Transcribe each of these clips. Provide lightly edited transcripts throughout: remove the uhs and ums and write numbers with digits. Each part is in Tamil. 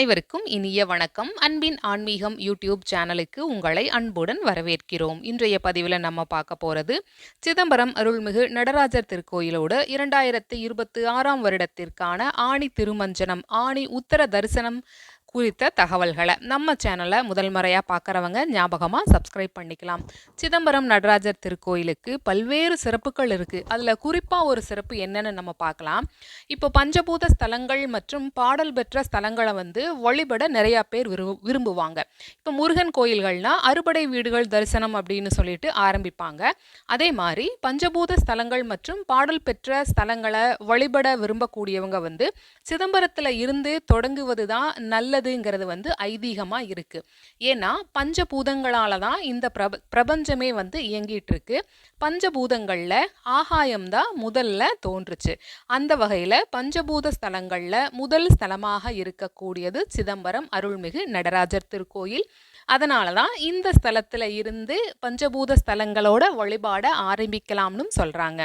அனைவருக்கும் இனிய வணக்கம். அன்பின் ஆன்மீகம் யூடியூப் சேனலுக்கு உங்களை அன்புடன் வரவேற்கிறோம். இன்றைய பதிவில் நம்ம பார்க்க போகிறது சிதம்பரம் அருள்மிகு நடராஜர் திருக்கோயிலோட 2026 வருடத்திற்கான ஆணி திருமஞ்சனம், ஆணி உத்தர தரிசனம் குறித்த தகவல்களை நம்ம சேனலை முதல் முறையாக பார்க்குறவங்க ஞாபகமாக சப்ஸ்கிரைப் பண்ணிக்கலாம். சிதம்பரம் நடராஜர் திருக்கோயிலுக்கு பல்வேறு சிறப்புகள் இருக்குது. அதில் குறிப்பாக ஒரு சிறப்பு என்னன்னு நம்ம பார்க்கலாம். இப்போ பஞ்சபூத ஸ்தலங்கள் மற்றும் பாடல் பெற்ற ஸ்தலங்களை வழிபட நிறையா பேர் விரும்புவாங்க. இப்போ முருகன் கோயில்கள்னா அறுபடை வீடுகள் தரிசனம் அப்படின்னு சொல்லிட்டு ஆரம்பிப்பாங்க. அதே மாதிரி பஞ்சபூத ஸ்தலங்கள் மற்றும் பாடல் பெற்ற ஸ்தலங்களை வழிபட விரும்பக்கூடியவங்க சிதம்பரத்தில் இருந்து தொடங்குவது தான் நல்லதுங்கிறது ஐதீகமா இருக்கு. ஏன்னா பஞ்சபூதங்களால தான் இந்த பிரபஞ்சமே இயங்கிட்டு இருக்கு. பஞ்சபூதங்கள்ல ஆகாயம்தான் முதல்ல தோன்றுச்சு. அந்த வகையில பஞ்சபூத ஸ்தலங்கள்ல முதல் ஸ்தலமாக இருக்கக்கூடியது சிதம்பரம் அருள்மிகு நடராஜர் திருக்கோயில். அதனாலதான் இந்த ஸ்தலத்துல இருந்து பஞ்சபூத ஸ்தலங்களோட வழிபாட ஆரம்பிக்கலாம்னு சொல்றாங்க.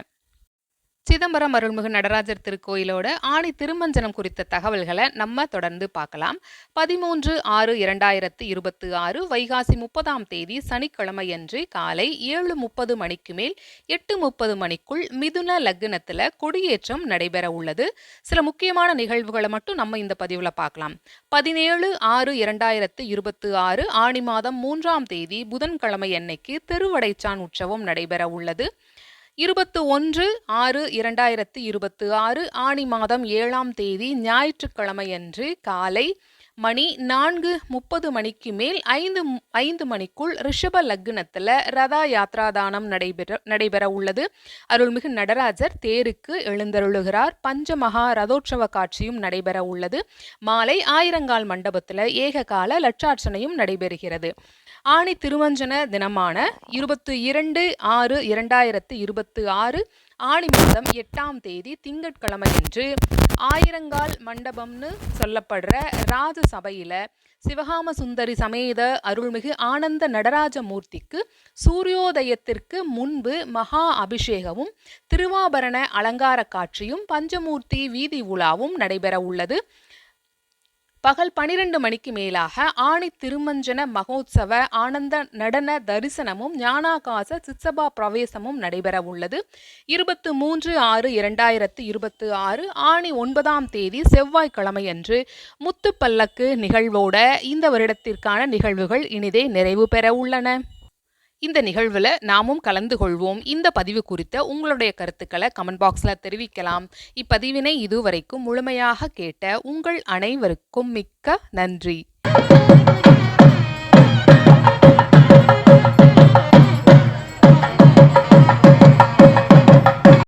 சிதம்பரம் அருள்மிகு நடராஜர் திருக்கோயிலோட ஆணி திருமஞ்சனம் குறித்த தகவல்களை நம்ம தொடர்ந்து பார்க்கலாம். 13/6/2026 வைகாசி 30ஆம் தேதி சனிக்கிழமையன்று காலை 7:30 மணிக்கு மேல் 8:30 மணிக்குள் மிதுன லக்னத்துல கொடியேற்றம் நடைபெற உள்ளது. சில முக்கியமான நிகழ்வுகளை மட்டும் நம்ம இந்த பதிவுல பார்க்கலாம். 17/6/2026 ஆணி மாதம் 3ஆம் தேதி புதன்கிழமை அன்னைக்கு திருவடைச்சான் உற்சவம் நடைபெற உள்ளது. 21/6/2026 ஆணி மாதம் 7ஆம் தேதி ஞாயிற்றுக்கிழமையன்று காலை மணி 4:30 மணிக்கு மேல் 5 மணிக்குள் ரிஷப லக்னத்தில் ரதா யாத்ராதானம் நடைபெற உள்ளது. அருள்மிகு நடராஜர் தேருக்கு எழுந்தருளுகிறார். பஞ்சமகா ரதோற்சவ காட்சியும் நடைபெற உள்ளது. மாலை ஆயிரங்கால் மண்டபத்தில் ஏககால லட்சார்ச்சனையும் நடைபெறுகிறது. ஆணி திருமஞ்சன தினமான 22/6/2026 ஆணி மாதம் 8ஆம் தேதி திங்கட்கிழமையன்று ஆயிரங்கால் மண்டபம்னு சொல்லப்படுற ராஜ சபையில சிவகாம சுந்தரி சமேத அருள்மிகு ஆனந்த நடராஜ மூர்த்திக்கு சூரியோதயத்திற்கு முன்பு மகா அபிஷேகமும் திருவாபரண அலங்கார காட்சியும் பஞ்சமூர்த்தி வீதி உலாவும் நடைபெற உள்ளது. பகல் 12 மணிக்கு மேலாக ஆணி திருமஞ்சன மகோத்சவ ஆனந்த நடன தரிசனமும் ஞானாகாச சித்சபா பிரவேசமும் நடைபெற உள்ளது. 23/6/2026 ஆணி 9ஆம் தேதி செவ்வாய்க்கிழமையன்று முத்து பல்லக்கு நிகழ்வோட இந்த வருடத்திற்கான நிகழ்வுகள் இனிதே நிறைவு பெற உள்ளன. இந்த நிகழ்வில் நாமும் கலந்து கொள்வோம். இந்த பதிவு குறித்த உங்களுடைய கருத்துக்களை கமெண்ட் பாக்ஸில் தெரிவிக்கலாம். இப்பதிவினை இதுவரைக்கும் முழுமையாக கேட்ட உங்கள் அனைவருக்கும் மிக்க நன்றி.